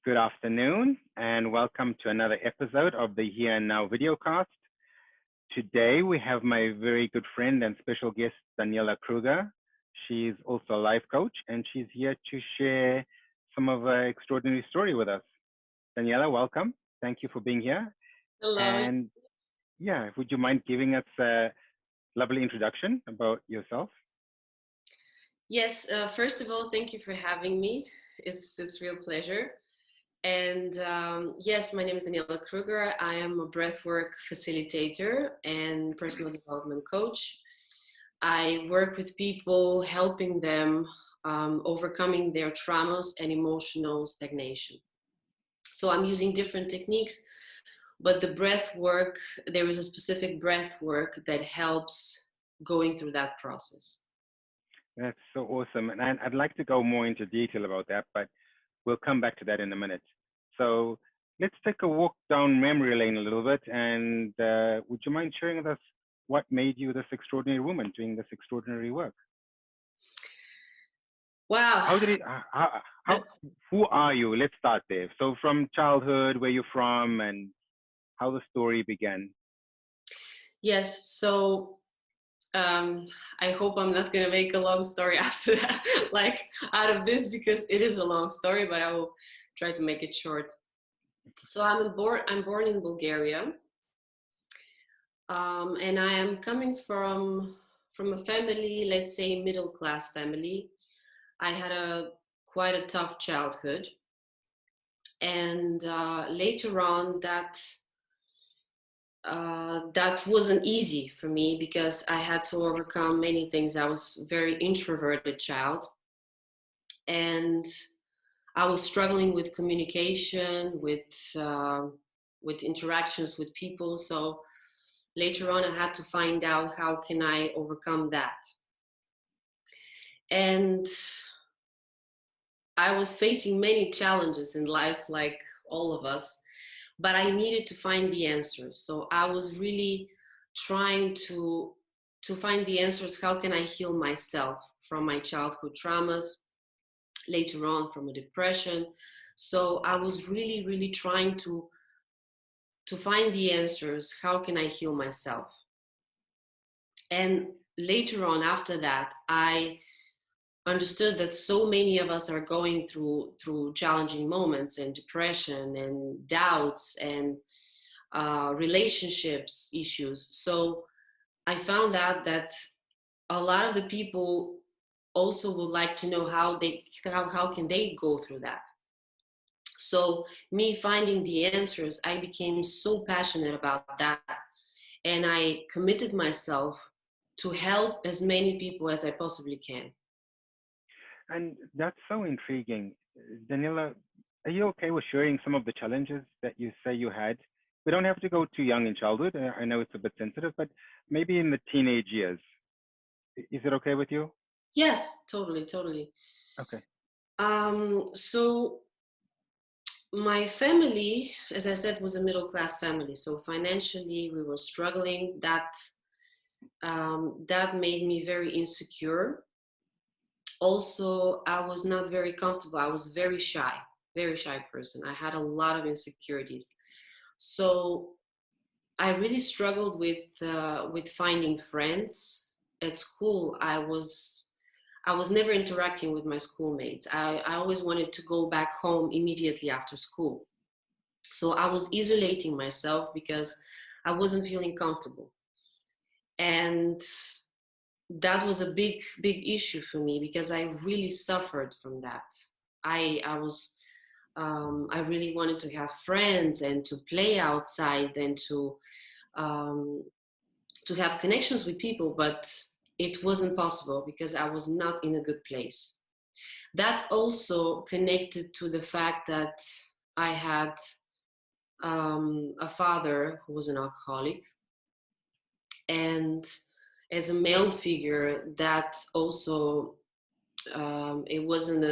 Good afternoon, and welcome to another episode of the Here and Now videocast. Today, we have my very good friend and special guest, Daniela Kruger. She's also a life coach, and she's here to share some of her extraordinary story with us. Daniela, welcome. Thank you for being here. Hello. And yeah, would you mind giving us a lovely introduction about yourself? Yes, first of all, thank you for having me. It's real pleasure. And yes, my name is Daniela Kruger. I am a breathwork facilitator and personal development coach. I work with people, helping them overcoming their traumas and emotional stagnation. So I'm using different techniques, but the breath work, there is a specific breath work that helps going through that process. That's so awesome. And I'd like to go more into detail about that, but we'll come back to that in a minute. So let's take a walk down memory lane a little bit. And would you mind sharing with us what made you this extraordinary woman doing this extraordinary work? Wow. How did it, That's who are you? Let's start there. So from childhood, where you're from, and how the story began. Yes, so um, I hope I'm not gonna make a long story after that, like out of this, because it is a long story, but I will try to make it short. So I'm born in Bulgaria, and I am coming from a family, let's say middle class family. I had a quite a tough childhood, and later on that wasn't easy for me because I had to overcome many things. I was a very introverted child, and I was struggling with communication, with interactions with people. So later on, I had to find out how can I overcome that. And I was facing many challenges in life, like all of us, but I needed to find the answers. So I was really trying to find the answers. How can I heal myself from my childhood traumas, later on from a depression? So I was really trying to find the answers. How can I heal myself? And later on, after that, I understood that so many of us are going through challenging moments and depression and doubts and relationships issues. So I found out that a lot of the people also would like to know how can they go through that. So me finding the answers, I became so passionate about that, and I committed myself to help as many people as I possibly can. And that's so intriguing. Daniela, are you okay with sharing some of the challenges that you say you had? We don't have to go too young in childhood. I know it's a bit sensitive, but maybe in the teenage years. Is it okay with you? Yes, totally. Okay. So my family, as I said, was a middle class family. So financially, we were struggling. That made me very insecure. Also, I was not very comfortable. I was very shy person. I had a lot of insecurities. So I really struggled with finding friends at school. I was never interacting with my schoolmates. I always wanted to go back home immediately after school. So I was isolating myself because I wasn't feeling comfortable. And that was a big issue for me because I really suffered from that. I really wanted to have friends and to play outside and um, to have connections with people, but it wasn't possible because I was not in a good place. That also connected to the fact that I had a father who was an alcoholic, and as a male figure, that also it wasn't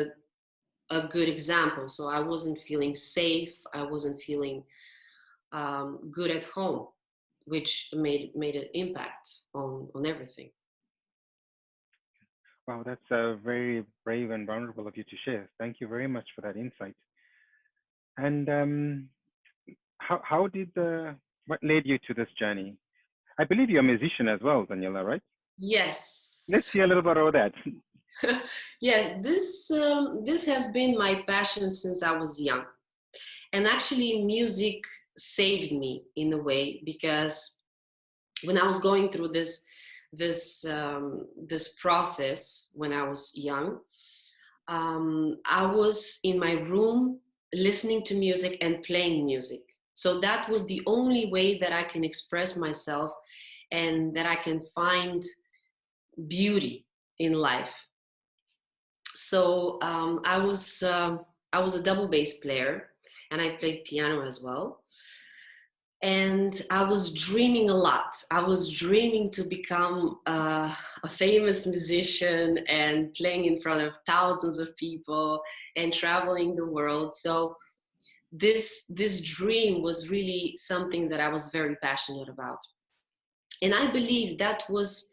a good example. So I wasn't feeling safe. I wasn't feeling good at home, which made an impact on everything. Wow, that's very brave and vulnerable of you to share. Thank you very much for that insight. And how did what led you to this journey? I believe you're a musician as well, Daniela, right? Yes. Let's hear a little bit about that. Yeah, this has been my passion since I was young. And actually music saved me in a way, because when I was going through this process when I was young, I was in my room listening to music and playing music. So that was the only way that I can express myself and that I can find beauty in life. So I was a double bass player, and I played piano as well. And I was dreaming a lot. I was dreaming to become a famous musician and playing in front of thousands of people and traveling the world. So this dream was really something that I was very passionate about. And I believe that was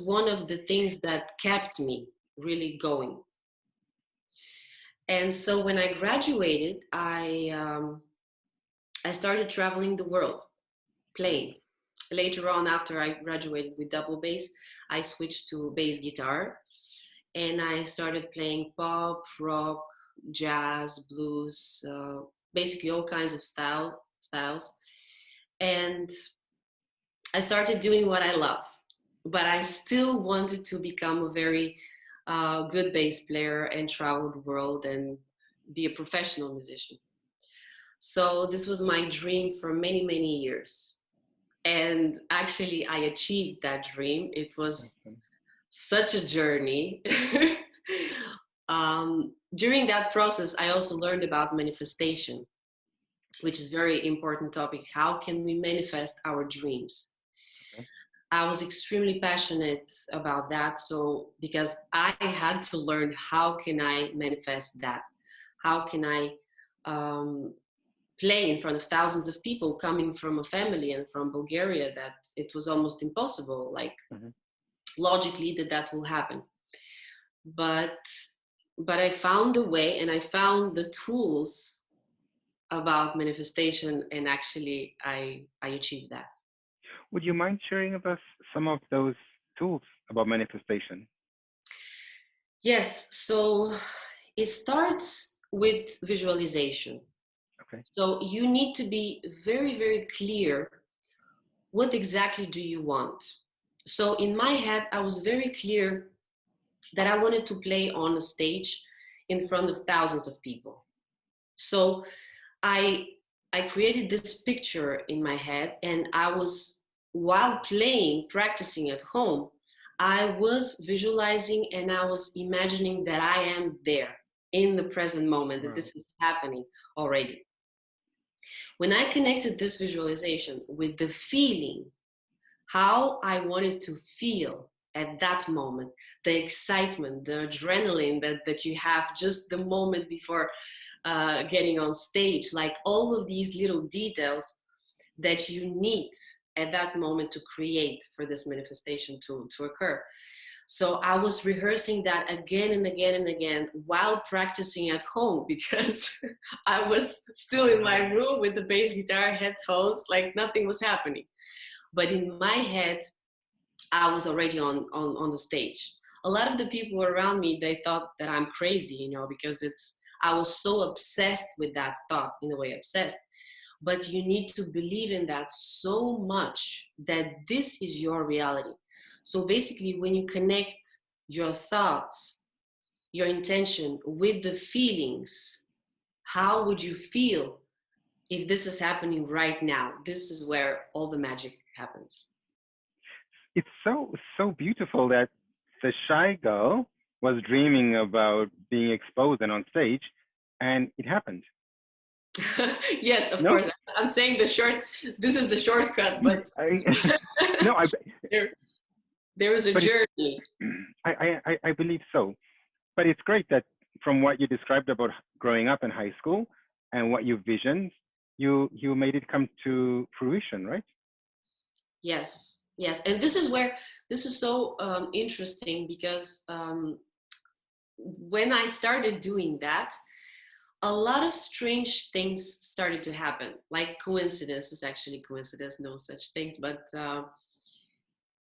one of the things that kept me really going. And so when I graduated, I started traveling the world playing. Later on, after I graduated with double bass, I switched to bass guitar, and I started playing pop, rock, jazz, blues, basically all kinds of styles. And I started doing what I love, but I still wanted to become a very good bass player and travel the world and be a professional musician. So this was my dream for many, many years. And actually, I achieved that dream. It was Awesome. such a journey. During that process, I also learned about manifestation, which is a very important topic. How can we manifest our dreams? Okay. I was extremely passionate about that. So, because I had to learn how can I manifest that? How can I um, play in front of thousands of people, coming from a family and from Bulgaria, that it was almost impossible, like Mhm. logically that will happen. But I found a way, and I found the tools about manifestation, and actually I achieved that. Would you mind sharing with us some of those tools about manifestation? Yes, so it starts with visualization. Okay. So you need to be very, very clear, what exactly do you want? So in my head, I was very clear that I wanted to play on a stage in front of thousands of people. So I I created this picture in my head, and I was, while playing, practicing at home, I was visualizing and I was imagining that I am there in the present moment, that Wow. this is happening already. When I connected this visualization with the feeling, how I wanted to feel at that moment, the excitement, the adrenaline that you have just the moment before getting on stage, like all of these little details that you need at that moment to create for this manifestation to occur. So I was rehearsing that again and again and again while practicing at home, because I was still in my room with the bass guitar, headphones, like nothing was happening. But in my head, I was already on the stage. A lot of the people around me, they thought that I'm crazy, because I was so obsessed with that thought, in a way, obsessed. But you need to believe in that so much that this is your reality. So basically, when you connect your thoughts, your intention with the feelings, how would you feel if this is happening right now? This is where all the magic happens. It's so beautiful that the shy girl was dreaming about being exposed and on stage, and it happened. Yes, of No, course. I'm saying this is the shortcut, but I, no, there, there is a but it's, journey. I believe so. But it's great that from what you described about growing up in high school and what you visioned, you made it come to fruition, right? Yes, yes. And this is so interesting, because when I started doing that, a lot of strange things started to happen, like coincidences. Actually, coincidence, no such things, but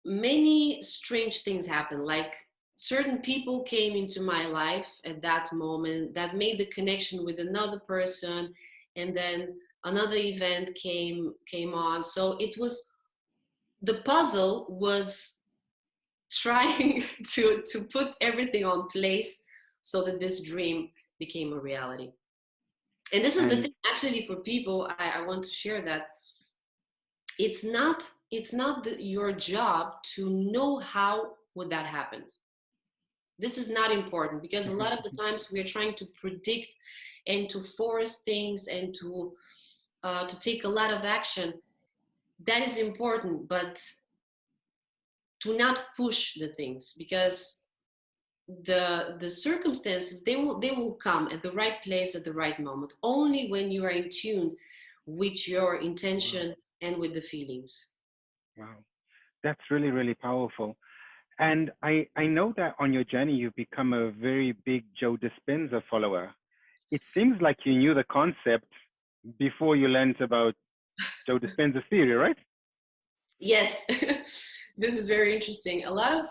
many strange things happened. Like certain people came into my life at that moment that made the connection with another person, and then another event came on. So it was, the puzzle was trying to put everything on place so that this dream became a reality. And this is the And thing, actually, for people, I want to share that it's not your job to know how would that happen. This is not important, because a lot of the times we are trying to predict and to force things and to take a lot of action. That is important, but to not push the things, because the circumstances, they will come at the right place at the right moment, only when you are in tune with your wow, intention and with the feelings. wow, that's really, really powerful. And I know that on your journey, you've become a very big Joe Dispenza follower. It seems like you knew the concept before you learned about Joe Dispenza's theory, right? Yes. This is very interesting. A lot of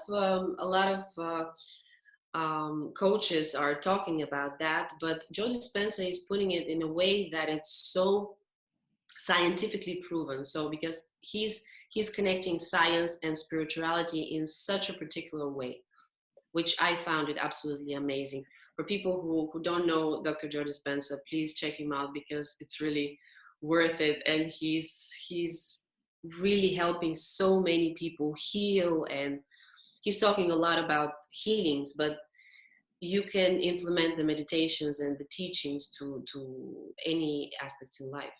coaches are talking about that, but Joe Dispenza is putting it in a way that it's so scientifically proven. So because he's connecting science and spirituality in such a particular way, which I found it absolutely amazing. For people who don't know Dr. Joe Dispenza, please check him out, because it's really worth it. And he's really helping so many people heal, and he's talking a lot about healings, but you can implement the meditations and the teachings to any aspects in life.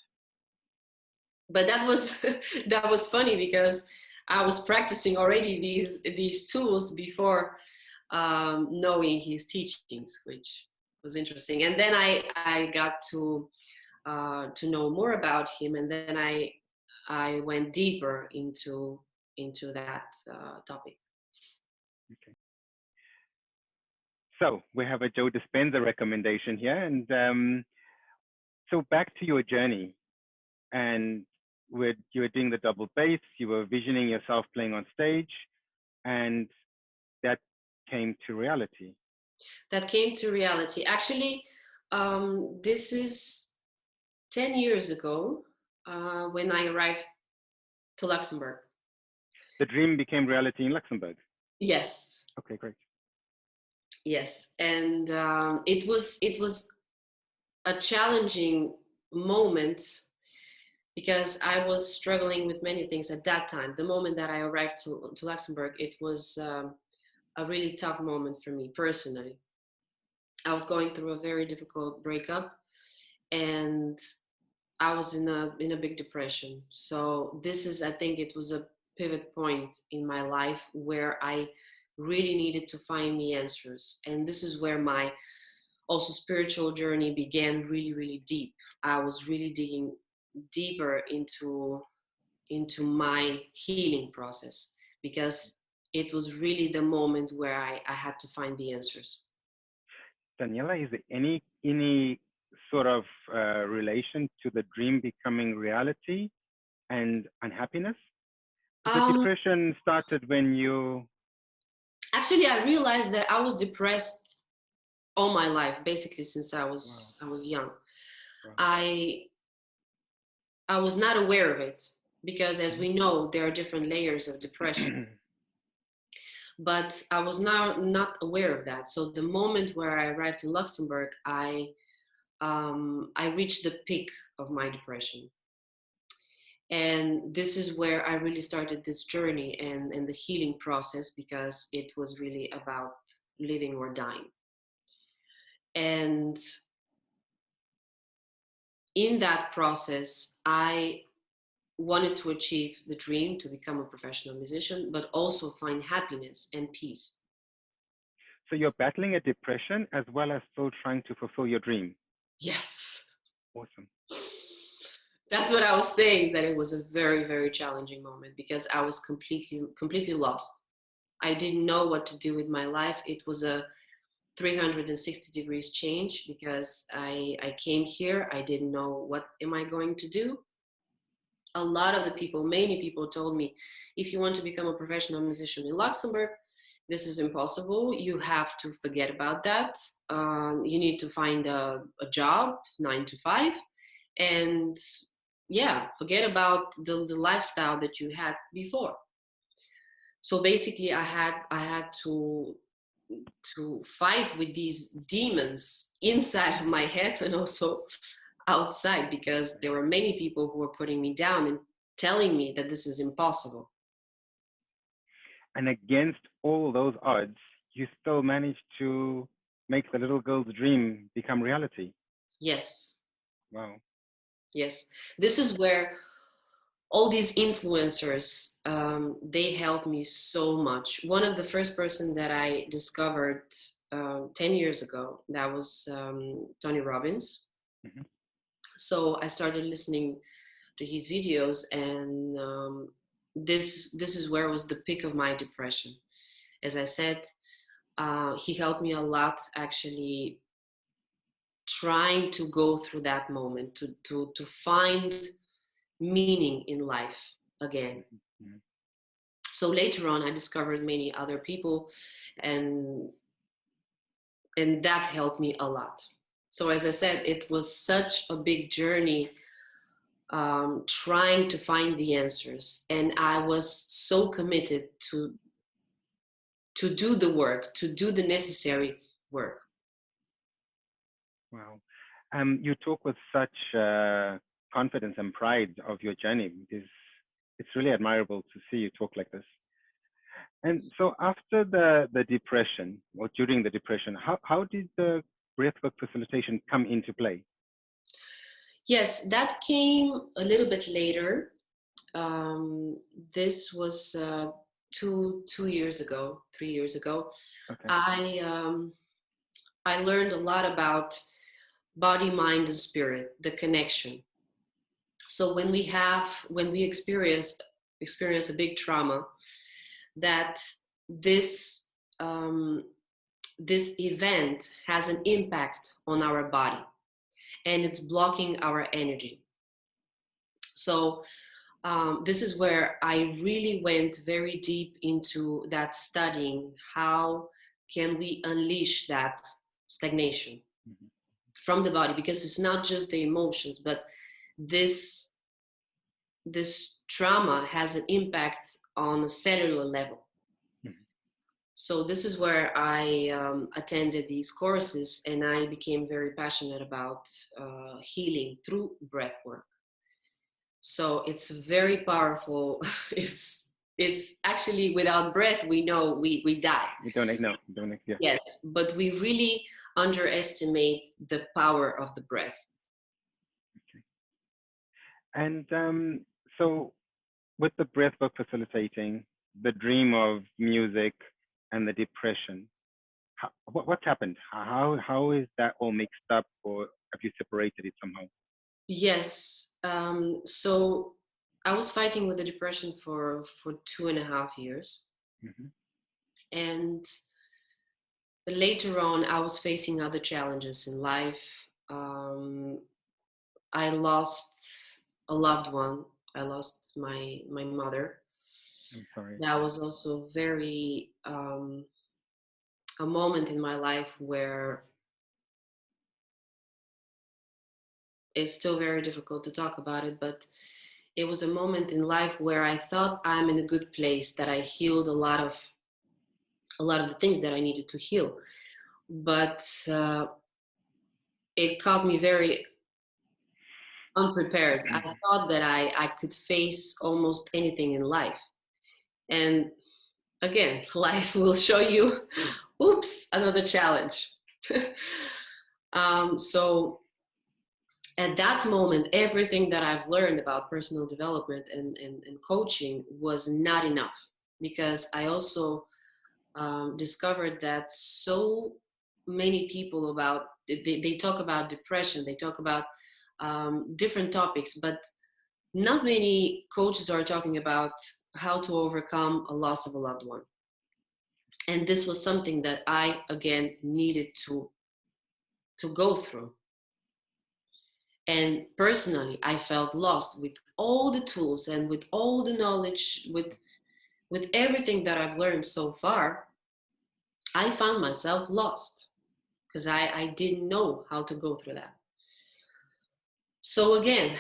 But that was that was funny, because I was practicing already these tools before knowing his teachings, which was interesting. And then I got to know more about him, and then I went deeper into that topic. Okay. So we have a Joe Dispenza recommendation here. And so back to your journey. And you were doing the double bass, you were visioning yourself playing on stage, and that came to reality. That came to reality. Actually, this is 10 years ago, when I arrived to Luxembourg. The dream became reality in Luxembourg. Yes, Okay, great. yes, and it was a challenging moment, because I was struggling with many things at that time. The moment that I arrived to Luxembourg, it was a really tough moment for me personally. I was going through a very difficult breakup, and I was in a big depression. So this is, I think, it was a pivot point in my life where I really needed to find the answers, and this is where my also spiritual journey began really, really deep. I was really digging deeper into my healing process, because it was really the moment where I had to find the answers. Daniela, is there any sort of relation to the dream becoming reality and unhappiness? The Um, depression started when you. Actually, I realized that I was depressed all my life, basically since I Wow, was I was young. wow. I I was not aware of it, because, as we know, there are different layers of depression. But I was now not aware of that. So the moment where I arrived in Luxembourg, I reached the peak of my depression. And this is where I really started this journey and the healing process, because it was really about living or dying. And in that process, I wanted to achieve the dream to become a professional musician, but also find happiness and peace. So you're battling a depression as well as still trying to fulfill your dream. Yes. Awesome. That's what I was saying, that it was a very, very challenging moment, because I was completely lost. I didn't know what to do with my life. It was 360 degrees change, because I came here, I didn't know what am I going to do. A lot of the people, many people told me, if you want to become a professional musician in Luxembourg, this is impossible. You have to forget about that. You need to find a job, 9 to 5. And yeah, forget about the lifestyle that you had before. So basically I had to fight with these demons inside of my head and also outside, because there were many people who were putting me down and telling me that this is impossible. And against all those odds, you still managed to make the little girl's dream become reality. Yes. Wow. Yes. This is where all these influencers, they helped me so much. One of the first person that I discovered 10 years ago, that was Tony Robbins. Mm-hmm. So I started listening to his videos, and this is where was the peak of my depression. As I said, he helped me a lot, actually trying to go through that moment, to find meaning in life again. Mm-hmm. So later on I discovered many other people, and that helped me a lot. So as I said, it was such a big journey, trying to find the answers, and I was so committed to do the work, to do the necessary work. Wow. You talk with such confidence and pride of your journey. It's really admirable to see you talk like this. And so after the depression, or during the depression, how did the breathwork facilitation come into play? Yes, that came a little bit later. Um, this was 2 years ago, 3 years ago. Okay. I learned a lot about body, mind, and spirit, the connection. So when we experience a big trauma, that this um, this event has an impact on our body, and it's blocking our energy. So this is where I really went very deep into that, studying how can we unleash that stagnation Mm-hmm. from the body, because it's not just the emotions, but this this trauma has an impact on a cellular level. Mm-hmm. So this is where I attended these courses, and I became very passionate about healing through breath work. So it's very powerful. It's actually, without breath, we know we die. We don't know. Yeah. Yes, but we really underestimate the power of the breath. Okay. And so with the breathwork facilitating, the dream of music and the depression, what's happened? How is that all mixed up, or have you separated it somehow? Yes. So I was fighting with the depression for 2.5 years, Mm-hmm. and later on, I was facing other challenges in life. I lost a loved one. I lost my mother. I'm sorry. That was also very a moment in my life where it's still very difficult to talk about it, but it was a moment in life where I thought I'm in a good place, that I healed a lot of the things that I needed to heal. But it caught me very unprepared. I thought that I could face almost anything in life. And again, life will show you, oops, another challenge. So at that moment, everything that I've learned about personal development and coaching was not enough, because I also discovered that so many people they talk about depression, they talk about different topics, but not many coaches are talking about how to overcome a loss of a loved one. And this was something that I, again, needed to go through. And personally, I felt lost with all the tools and with all the knowledge, with everything that I've learned so far. I found myself lost because I didn't know how to go through that. So again,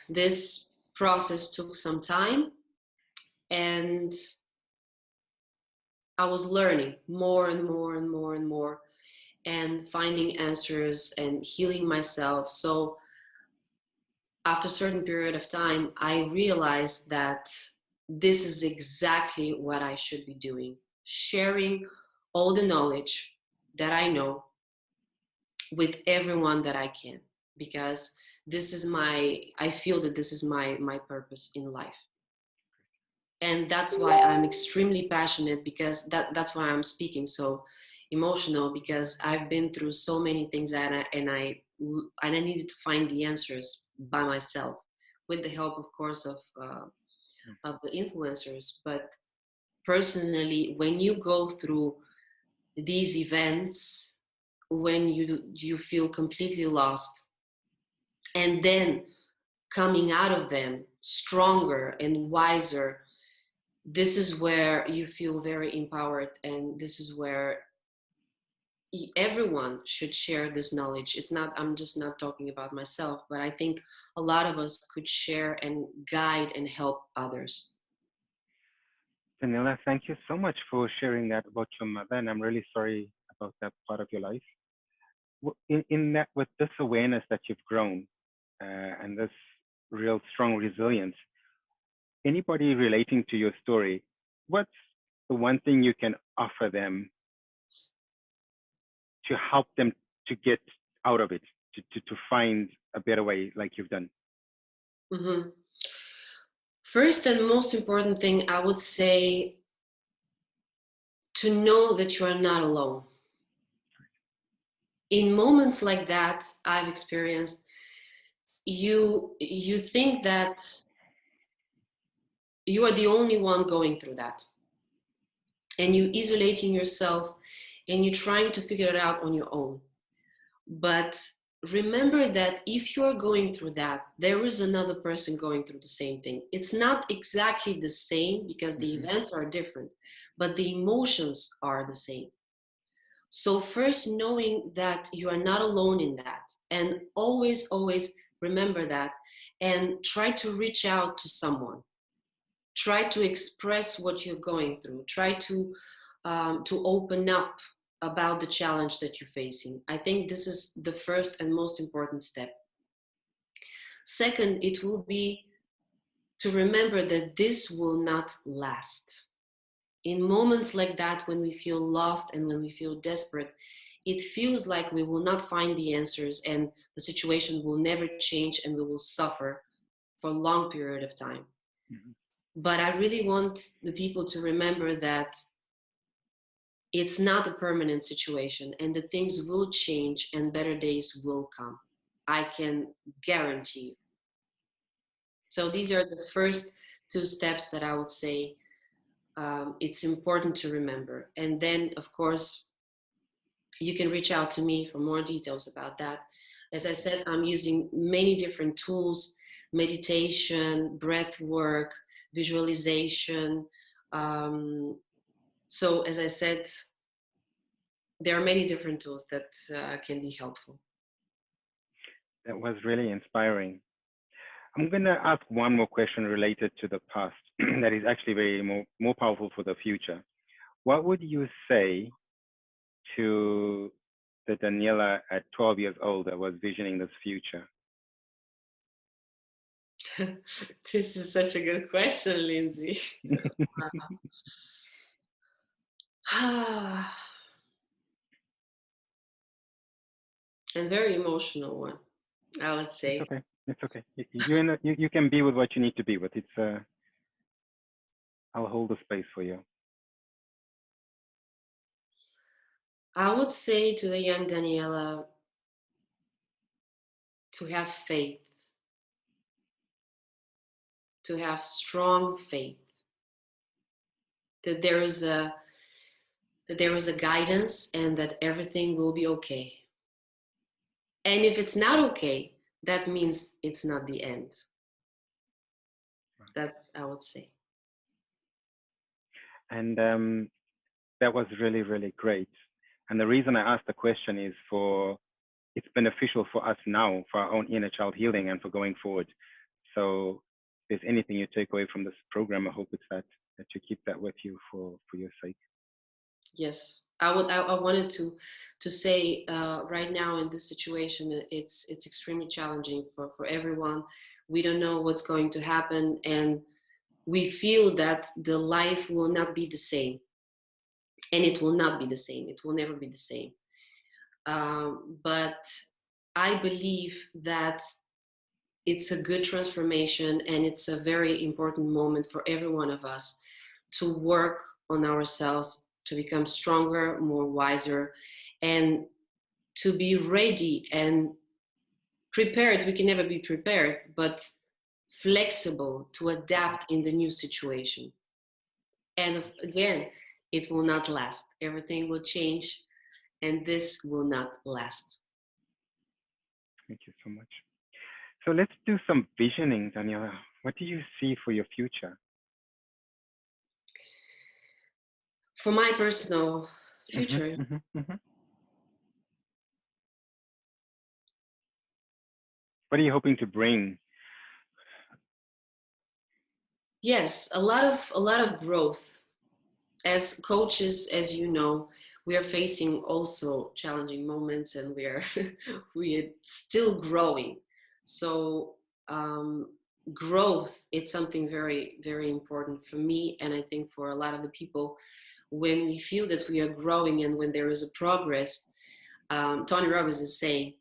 this process took some time, and I was learning more and more and more and more, and finding answers and healing myself. So after a certain period of time, I realized that this is exactly what I should be doing, sharing all the knowledge that I know with everyone that I can, because this is I feel that this is my purpose in life. And that's why I'm extremely passionate, because that's why I'm speaking so emotional, because I've been through so many things, and I needed to find the answers by myself, with the help, of course, of the influencers. But personally, when you go through these events, when you feel completely lost, and then coming out of them stronger and wiser, this is where you feel very empowered, and this is where everyone should share this knowledge. It's not, I'm just not talking about myself, but I think a lot of us could share and guide and help others. Daniela, thank you so much for sharing that about your mother, and I'm really sorry about that part of your life. In that, with this awareness that you've grown, and this real strong resilience, anybody relating to your story, what's the one thing you can offer them to help them to get out of it, to find a better way, like you've done? Mm-hmm. First and most important thing, I would say, to know that you are not alone. In moments like that I've experienced, you think that you are the only one going through that, and you isolating yourself, and you're trying to figure it out on your own. But remember that if you're going through that, there is another person going through the same thing. It's not exactly the same, because the Mm-hmm. events are different, but the emotions are the same. So first, knowing that you are not alone in that, and always remember that, and try to reach out to someone. Try to express what you're going through. Try to open up about the challenge that you're facing. I think this is the first and most important step. Second, it will be to remember that this will not last. In moments like that, when we feel lost and when we feel desperate, it feels like we will not find the answers, and the situation will never change, and we will suffer for a long period of time. Mm-hmm. But I really want the people to remember that it's not a permanent situation, and that things will change and better days will come. I can guarantee you. So these are the first two steps that I would say, it's important to remember. And then, of course, you can reach out to me for more details about that. As I said, I'm using many different tools: meditation, breath work, visualization. So as I said, there are many different tools that can be helpful. That was really inspiring. I'm going to ask one more question related to the past that is actually very more powerful for the future. What would you say to the Daniela at 12 years old that was visioning this future? This is such a good question, Lindsay. And very emotional one, I would It's say. okay. It's okay. You can be with what you need to be with. I'll hold the space for you. I would say to the young Daniela to have faith, to have strong faith, that there is that there is a guidance, and that everything will be okay. And if it's not okay, that means it's not the end. That I would say. And that was really, really great. And the reason I asked the question is for it's beneficial for us now for our own inner child healing and for going forward. So if there's anything you take away from this program, I hope it's that you keep that with you for your sake. Yes, I wanted to say right now in this situation, it's extremely challenging for everyone. We don't know what's going to happen, and we feel that the life will not be the same, and it will not be the same. It will never be the same. But I believe that it's a good transformation, and it's a very important moment for every one of us to work on ourselves, to become stronger, more wiser, and to be ready and prepared. We can never be prepared, but flexible to adapt in the new situation. And again, it will not last. Everything will change, and this will not last. Thank you so much. So let's do some visioning, Daniela. What do you see for your future? For my personal Mm-hmm, future, mm-hmm, mm-hmm. What are you hoping to bring? yes, a lot of growth. As coaches, as you know, we are facing also challenging moments, and we are we are still growing. So um, growth, it's something very, very important for me, and I think for a lot of the people. When we feel that we are growing and when there is a progress, Tony Robbins is saying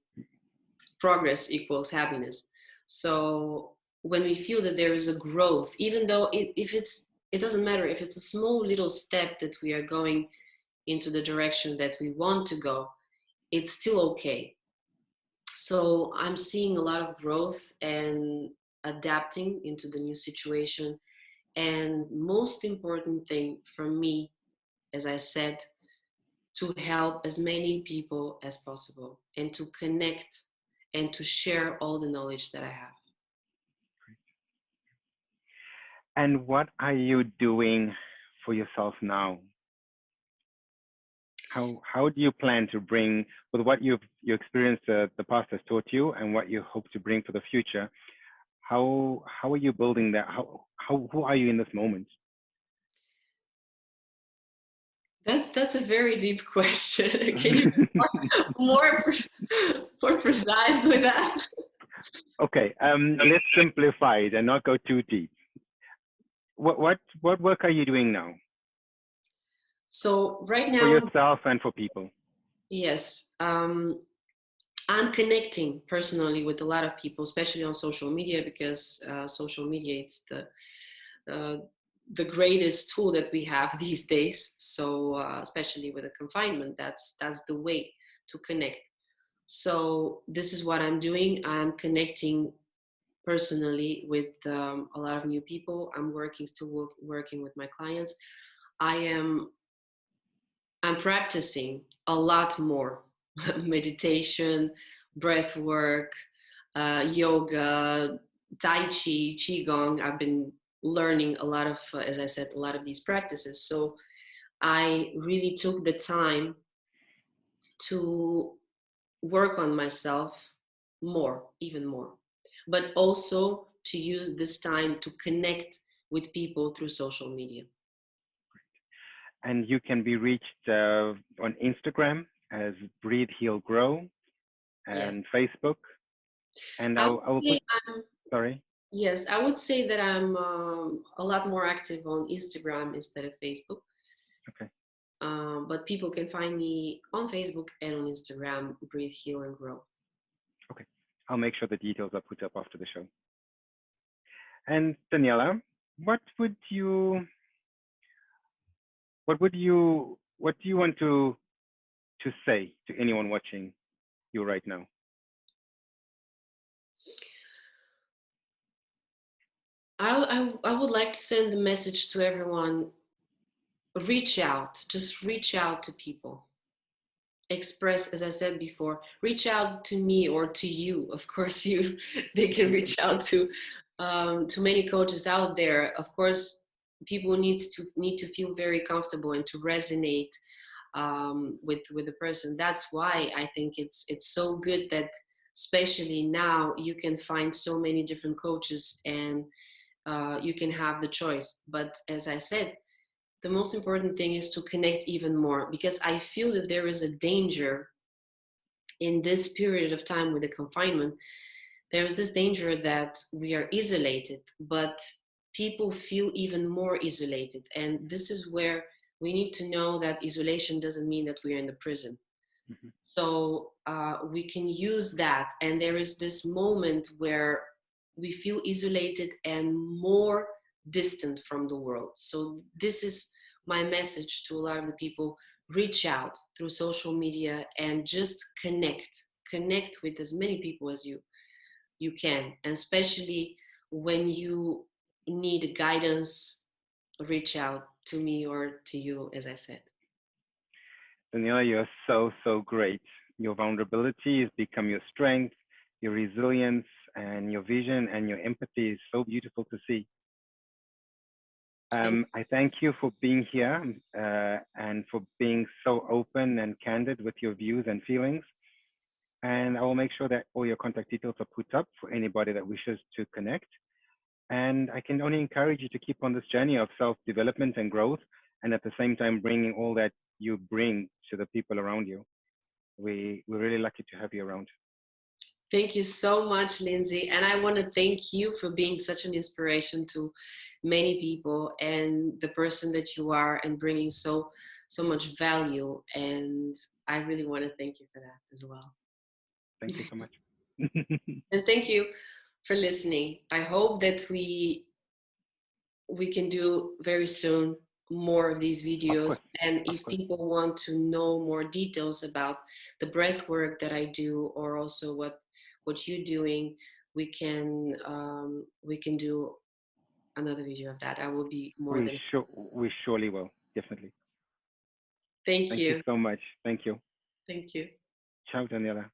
progress equals happiness. So when we feel that there is a growth, even though if it doesn't matter if it's a small little step that we are going into the direction that we want to go, it's still okay. So I'm seeing a lot of growth and adapting into the new situation. And most important thing for me, as I said, to help as many people as possible and to connect and to share all the knowledge that I have. And what are you doing for yourself now? How do you plan to bring with what you experienced the past has taught you and what you hope to bring for the future? How are you building that? How who are you in this moment? That's a very deep question. Can you be more more precise with that? Okay, let's simplify it and not go too deep. What work are you doing now So right for now, yourself and for people? yes, I'm connecting personally with a lot of people, especially on social media, because social media it's uh, the greatest tool that we have these days. So especially with the confinement, that's the way to connect. So this is what I'm doing. I'm connecting personally with a lot of new people. I'm working with my clients. I am I'm practicing a lot more meditation, breath work, yoga, tai chi, qigong. I've been learning a lot of, as I said, a lot of these practices. So I really took the time to work on myself more, even more, but also to use this time to connect with people through social media. And you can be reached on Instagram as Breathe, Heal, Grow, Yes. and Facebook. And I I would will say put, sorry. Yes, I would say that I'm a lot more active on Instagram instead of Facebook. Okay. But people can find me on Facebook and on Instagram, Breathe, Heal, and Grow. Okay. I'll make sure the details are put up after the show. And Daniela, what would you, what do you want to say to anyone watching you right now? I would like to send the message to everyone reach out, just reach out to people. Express, as I said before, reach out to me or to you. Of course, you they can reach out to many coaches out there. Of course, people need to feel very comfortable and to resonate with the person. That's why I think it's so good that especially now you can find so many different coaches and you can have the choice. But as I said, the most important thing is to connect even more, because I feel that there is a danger in this period of time with the confinement. There is this danger that we are isolated, but people feel even more isolated. And this is where we need to know that isolation doesn't mean that we are in the prison. Mhm. So we can use that. And there is this moment where we feel isolated and more distant from the world. So this is my message to a lot of the people. Reach out through social media and just connect with as many people as you can. And especially when you need guidance, reach out to me or to you, as I said. Daniela, you're so, so great. Your vulnerability has become your strength, your resilience, and your vision and your empathy is so beautiful to see. Thank I thank you for being here and for being so open and candid with your views and feelings. And I will make sure that all your contact details are put up for anybody that wishes to connect. And I can only encourage you to keep on this journey of self-development and growth, and at the same time bringing all that you bring to the people around you. We're really lucky to have you around. Thank you so much, Lindsay. And I want to thank you for being such an inspiration to many people and the person that you are and bringing so much value. And I really want to thank you for that as well. Thank you so much. And thank you for listening. I hope that we can do very soon more of these Of videos. course, And of if course. people want to know more details about the breath work that I do, or also what you're doing, we can do another video of that. I will be more than. We surely will, definitely. Thank Thank you you. so much. Thank you. Thank you. Ciao, Daniela.